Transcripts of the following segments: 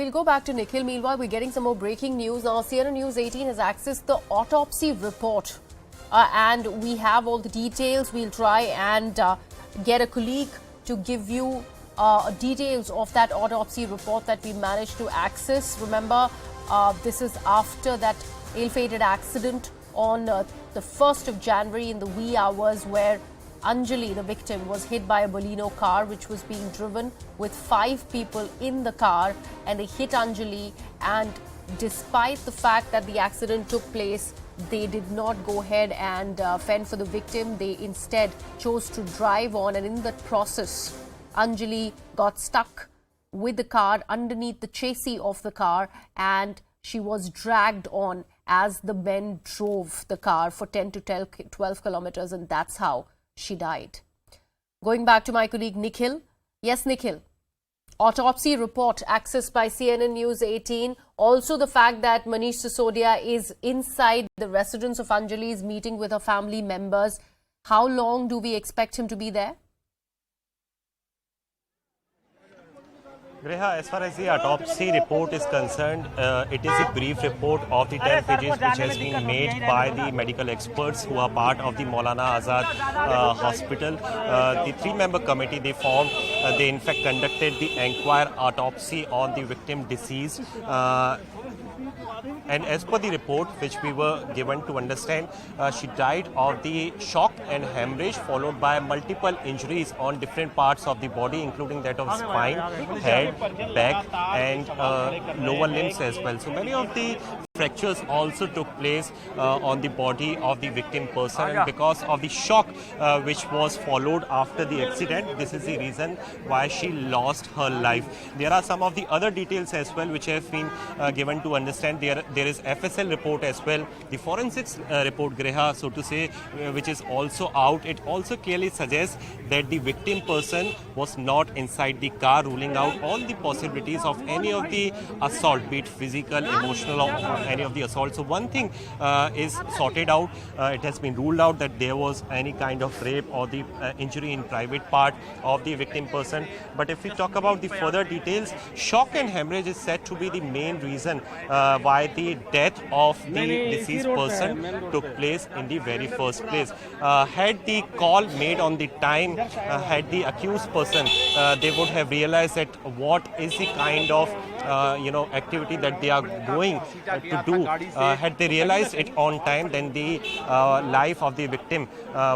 we'll go back to Nikhil. Meanwhile, we're getting some more breaking news. Now, CNN News 18 has accessed the autopsy report. And we have all the details. We'll try and get a colleague to give you details of that autopsy report that we managed to access. Remember, this is after that ill-fated accident on the 1st of January in the wee hours where Anjali, the victim, was hit by a Baleno car which was being driven with 5 people in the car, and they hit Anjali, and despite the fact that the accident took place, they did not go ahead and fend for the victim. They instead chose to drive on, and in that process, Anjali got stuck with the car underneath the chassis of the car, and she was dragged on as the men drove the car for 10 to 12 kilometers, and that's how she died. Going back to my colleague Nikhil. Yes, Nikhil. Autopsy report accessed by CNN News 18. Also the fact that Manish Sisodia is inside the residence of Anjali's meeting with her family members. How long do we expect him to be there? Greha, as far as the autopsy report is concerned, it is a brief report of the 10 pages which has been made by the medical experts who are part of the Maulana Azad hospital. The 3-member committee they formed, they in fact conducted the inquiry autopsy on the victim deceased. And as per the report which we were given to understand, she died of the shock and hemorrhage followed by multiple injuries on different parts of the body, including that of spine, head, back and lower limbs as well. So many of the fractures also took place on the body of the victim person, and because of the shock which was followed after the accident, this is the reason why she lost her life. There are some of the other details as well which have been given to understand. There is FSL report as well, the forensics report, Greha, so to say, which is also out. It also clearly suggests that the victim person was not inside the car, ruling out all the possibilities of any of the assault, be it physical, emotional or any of the assault. So one thing is sorted out. It has been ruled out that there was any kind of rape or the injury in private part of the victim person. But if we talk about the further details, shock and hemorrhage is said to be the main reason why the death of the deceased person took place in the very first place. Had the call made on the time, had the accused person, they would have realized that what is the kind of activity that they are going to do. Had they realized it on time, then the life of the victim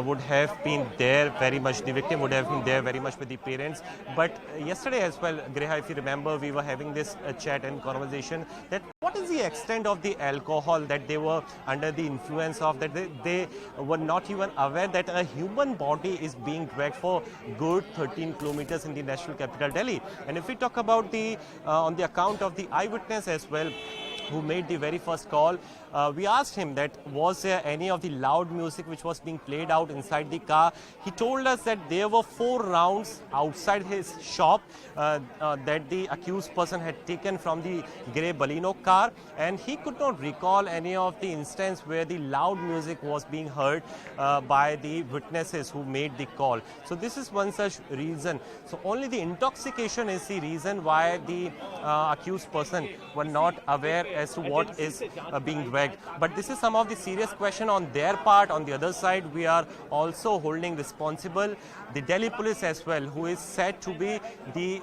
would have been there very much. The victim would have been there very much with the parents. But yesterday as well, Greha, if you remember, we were having this chat and conversation that what is the extent of the alcohol that they were under the influence of, that they were not even aware that a human body is being dragged for good 13 kilometers in the national capital Delhi. And if we talk about the on the account of the eyewitness as well, who made the very first call, we asked him that was there any of the loud music which was being played out inside the car. He told us that there were 4 rounds outside his shop that the accused person had taken from the grey Baleno car, and he could not recall any of the instance where the loud music was being heard by the witnesses who made the call. So this is one such reason. So only the intoxication is the reason why the accused person were not aware as to what is being dragged. But this is some of the serious question on their part. On the other side, we are also holding responsible the Delhi police as well, who is said to be the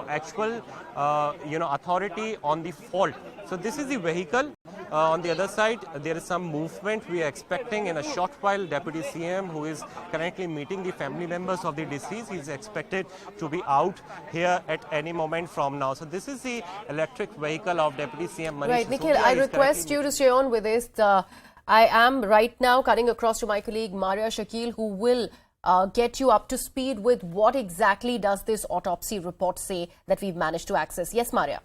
actual authority on the fault. So this is the vehicle. On the other side, there is some movement we are expecting in a short while. Deputy CM, who is currently meeting the family members of the deceased, is expected to be out here at any moment from now. So this is the electric vehicle of Deputy CM Manish. Right, Nikhil, I request you to stay on with this. I am right now cutting across to my colleague Maria Shakil, who will get you up to speed with what exactly does this autopsy report say that we've managed to access. Yes, Maria.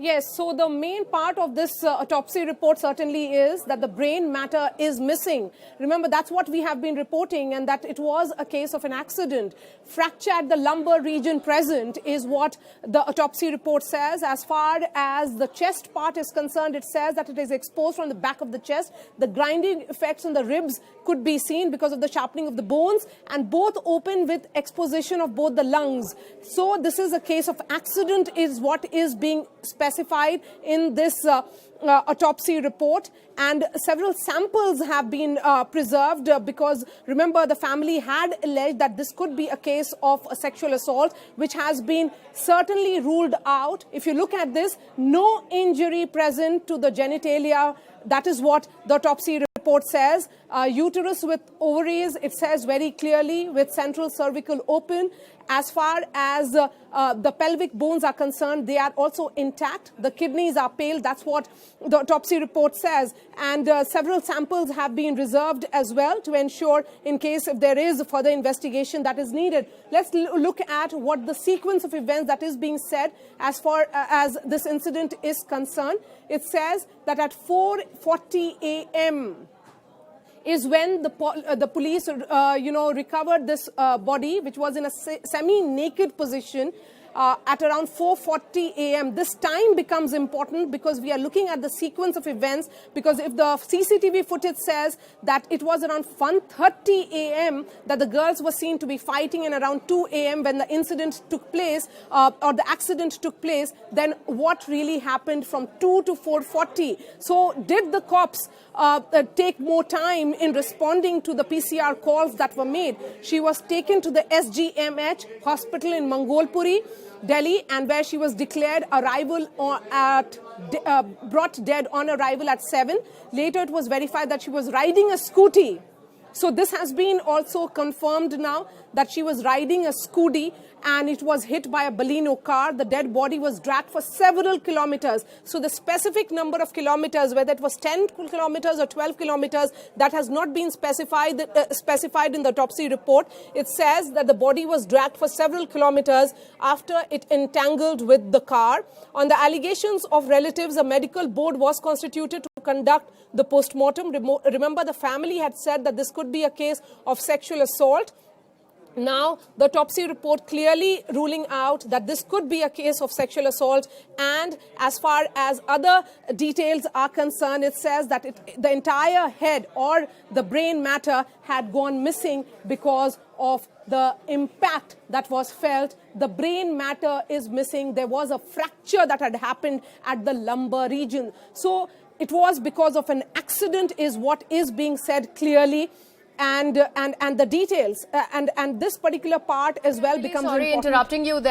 Yes, so the main part of this autopsy report certainly is that the brain matter is missing. Remember, that's what we have been reporting, and that it was a case of an accident. Fracture at the lumbar region present is what the autopsy report says. As far as the chest part is concerned, it says that it is exposed from the back of the chest. The grinding effects on the ribs could be seen because of the sharpening of the bones, and both open with exposition of both the lungs. So this is a case of accident is what is being specified in this autopsy report, and several samples have been preserved because remember, the family had alleged that this could be a case of a sexual assault, which has been certainly ruled out. If you look at this, no injury present to the genitalia. That is what the autopsy report says. Uterus with ovaries, it says very clearly, with central cervical open. As far as the pelvic bones are concerned, they are also intact. The kidneys are pale. That's what the autopsy report says. And several samples have been reserved as well to ensure in case if there is further investigation that is needed. Let's look at what the sequence of events that is being said as far as this incident is concerned. It says that at 4:40 a.m. is when the police, recovered this body, which was in a semi-naked position at around 4:40 a.m. This time becomes important because we are looking at the sequence of events, because if the CCTV footage says that it was around 1:30 a.m. that the girls were seen to be fighting, and around 2 a.m. when the incident took place or the accident took place, then what really happened from 2 to 4:40? So did the cops take more time in responding to the PCR calls that were made? She was taken to the SGMH hospital in Mangolpuri, Delhi, and where she was declared brought dead on arrival at 7. Later it was verified that she was riding a scooty. So this has been also confirmed now that she was riding a scooty and it was hit by a Baleno car. The dead body was dragged for several kilometers. So the specific number of kilometers, whether it was 10 kilometers or 12 kilometers, that has not been specified in the autopsy report. It says that the body was dragged for several kilometers after it entangled with the car. On the allegations of relatives, a medical board was constituted to conduct the post-mortem. Remember, the family had said that this could be a case of sexual assault. Now, the autopsy report clearly ruling out that this could be a case of sexual assault, and as far as other details are concerned, it says that the entire head or the brain matter had gone missing because of the impact that was felt. The brain matter is missing. There was a fracture that had happened at the lumbar region. So it was because of an accident is what is being said clearly. And the details and this particular part as well becomes important. Sorry, interrupting you there.